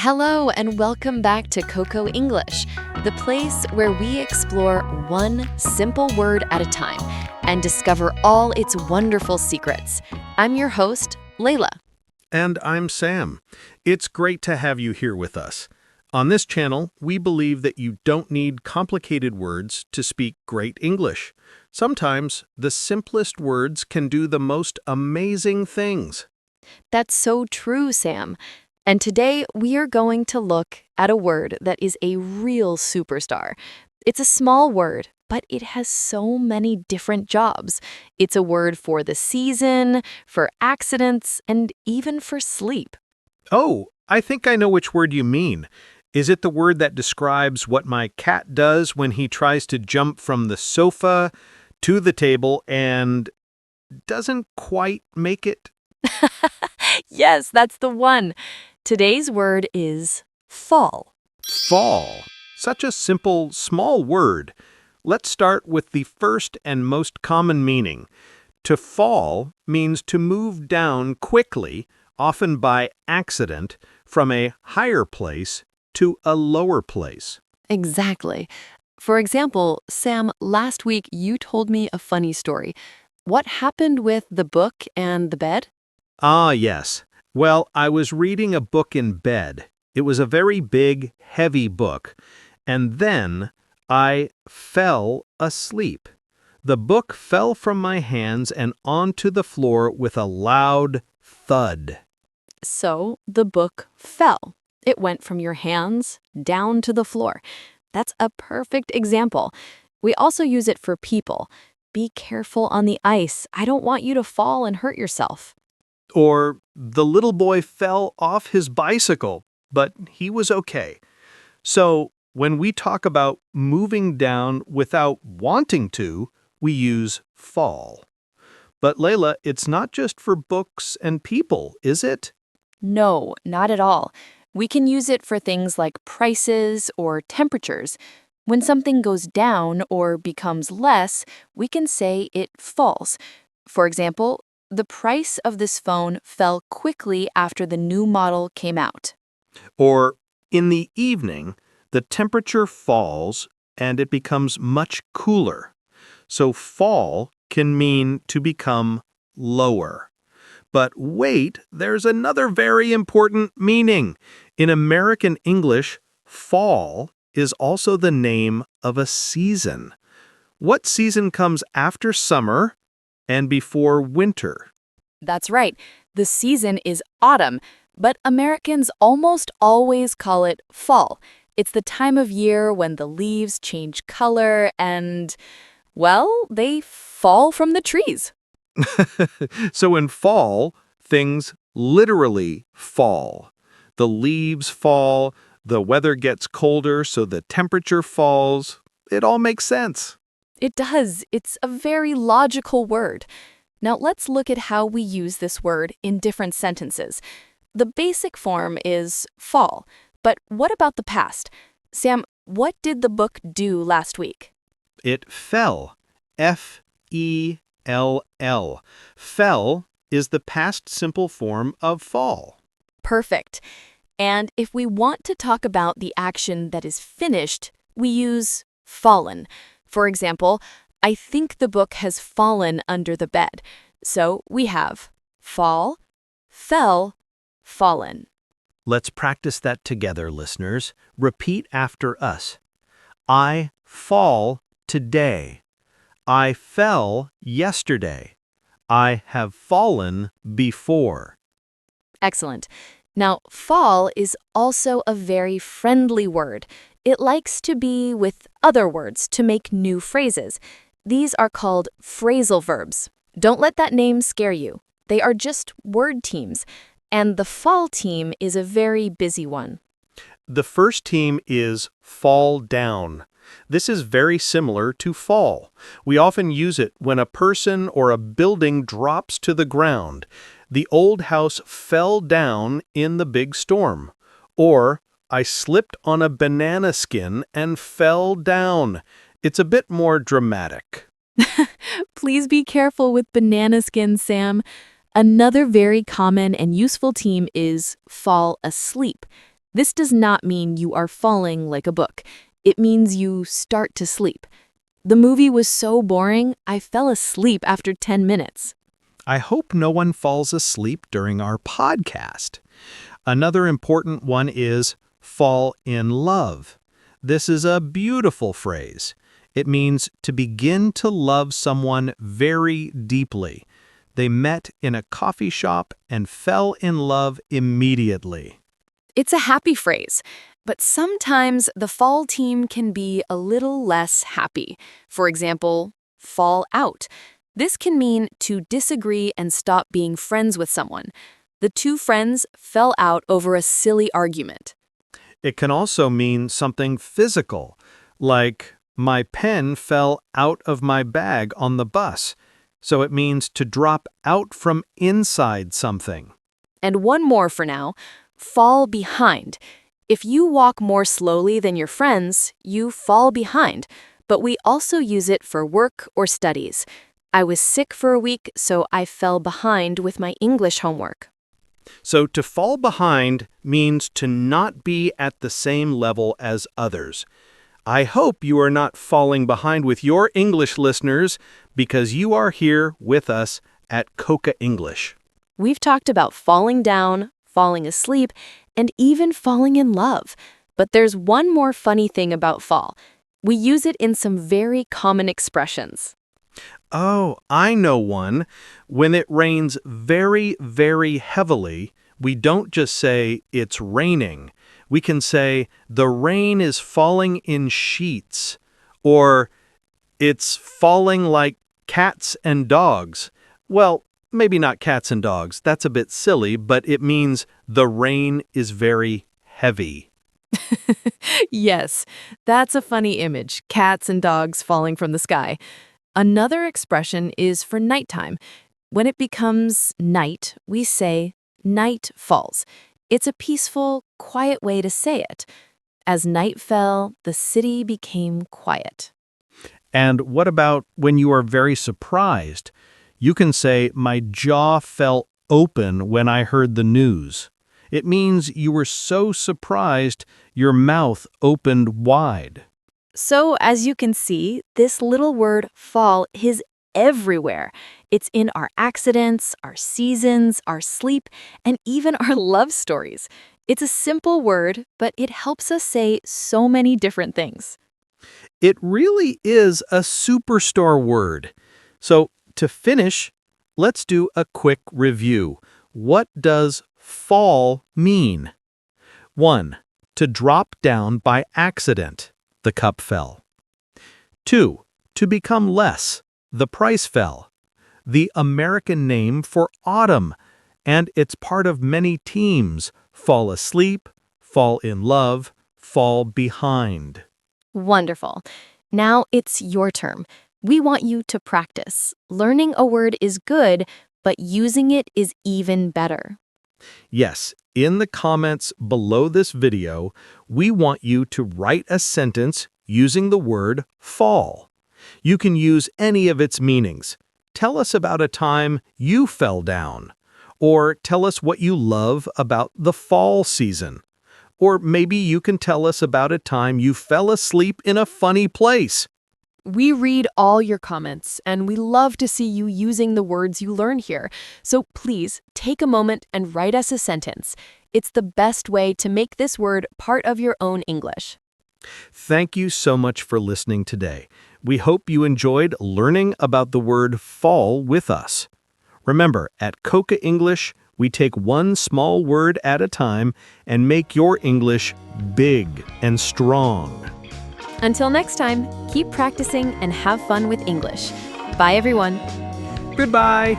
Hello and welcome back to Coco English, the place where we explore one simple word at a time and discover all its wonderful secrets. I'm your host, Layla. And I'm Sam. It's great to have you here with us. On this channel, we believe that you don't need complicated words to speak great English. Sometimes, the simplest words can do the most amazing things. That's so true, Sam. And today we are going to look at a word that is a real superstar. It's a small word, but it has so many different jobs. It's a word for the season, for accidents, and even for sleep. Oh, I think I know which word you mean. Is it the word that describes what my cat does when he tries to jump from the sofa to the table and doesn't quite make it? Yes, that's the one. Today's word is fall. Fall. Such a simple, small word. Let's start with the first and most common meaning. To fall means to move down quickly, often by accident, from a higher place to a lower place. Exactly. For example, Sam, last week you told me a funny story. What happened with the book and the bed? Ah, yes. Well, I was reading a book in bed. It was a very big, heavy book. And then I fell asleep. The book fell from my hands and onto the floor with a loud thud. So the book fell. It went from your hands down to the floor. That's a perfect example. We also use it for people. Be careful on the ice. I don't want you to fall and hurt yourself. Or the little boy fell off his bicycle, but he was okay. So when we talk about moving down without wanting to, we use fall. But Layla, it's not just for books and people, is it? No, not at all. We can use it for things like prices or temperatures. When something goes down or becomes less, we can say it falls. For example, the price of this phone fell quickly after the new model came out. Or in the evening, the temperature falls and it becomes much cooler. So fall can mean to become lower. But wait, there's another very important meaning. In American English, fall is also the name of a season. What season comes after summer and before winter? That's right. The season is autumn, but Americans almost always call it fall. It's the time of year when the leaves change color and, well, they fall from the trees. So in fall, things literally fall. The leaves fall, the weather gets colder, so the temperature falls. It all makes sense. It does. It's a very logical word. Now let's look at how we use this word in different sentences. The basic form is fall, but what about the past? Sam, what did the book do last week? It fell. F-E-L-L. Fell is the past simple form of fall. Perfect. And if we want to talk about the action that is finished, we use fallen. For example, I think the book has fallen under the bed. So we have fall, fell, fallen. Let's practice that together, listeners. Repeat after us. I fall today. I fell yesterday. I have fallen before. Excellent. Now, fall is also a very friendly word. It likes to be with other words to make new phrases. These are called phrasal verbs. Don't let that name scare you. They are just word teams, and the fall team is a very busy one. The first team is fall down. This is very similar to fall. We often use it when a person or a building drops to the ground. The old house fell down in the big storm. Or, I slipped on a banana skin and fell down. It's a bit more dramatic. Please be careful with banana skin, Sam. Another very common and useful team is fall asleep. This does not mean you are falling like a book. It means you start to sleep. The movie was so boring, I fell asleep after 10 minutes. I hope no one falls asleep during our podcast. Another important one is fall in love. This is a beautiful phrase. It means to begin to love someone very deeply. They met in a coffee shop and fell in love immediately. It's a happy phrase, but sometimes the fall team can be a little less happy. For example, fall out. This can mean to disagree and stop being friends with someone. The two friends fell out over a silly argument. It can also mean something physical, like my pen fell out of my bag on the bus. So it means to drop out from inside something. And one more for now, fall behind. If you walk more slowly than your friends, you fall behind. But we also use it for work or studies. I was sick for a week, so I fell behind with my English homework. So to fall behind means to not be at the same level as others. I hope you are not falling behind with your English listeners because you are here with us at Coca English. We've talked about falling down, falling asleep, and even falling in love. But there's one more funny thing about fall. We use it in some very common expressions. Oh, I know one. When it rains very, very heavily, we don't just say it's raining. We can say the rain is falling in sheets, or it's falling like cats and dogs. Well, maybe not cats and dogs. That's a bit silly, but it means the rain is very heavy. Yes, that's a funny image, cats and dogs falling from the sky. Another expression is for nighttime. When it becomes night, we say night falls. It's a peaceful, quiet way to say it. As night fell, the city became quiet. And what about when you are very surprised? You can say, my jaw fell open when I heard the news. It means you were so surprised, your mouth opened wide. So, as you can see, this little word fall is everywhere. It's in our accidents, our seasons, our sleep, and even our love stories. It's a simple word, but it helps us say so many different things. It really is a superstar word. So, to finish, let's do a quick review. What does fall mean? 1. To drop down by accident. The cup fell. 2. To become less. The price fell. The American name for autumn, and it's part of many teams. Fall asleep, fall in love, fall behind. Wonderful. Now it's your turn. We want you to practice. Learning a word is good, but using it is even better. Yes, in the comments below this video, we want you to write a sentence using the word fall. You can use any of its meanings. Tell us about a time you fell down. Or tell us what you love about the fall season. Or maybe you can tell us about a time you fell asleep in a funny place. We read all your comments, and we love to see you using the words you learn here. So please take a moment and write us a sentence. It's the best way to make this word part of your own English. Thank you so much for listening today. We hope you enjoyed learning about the word fall with us. Remember, at Coca English, we take one small word at a time and make your English big and strong. Until next time, keep practicing and have fun with English. Bye, everyone. Goodbye.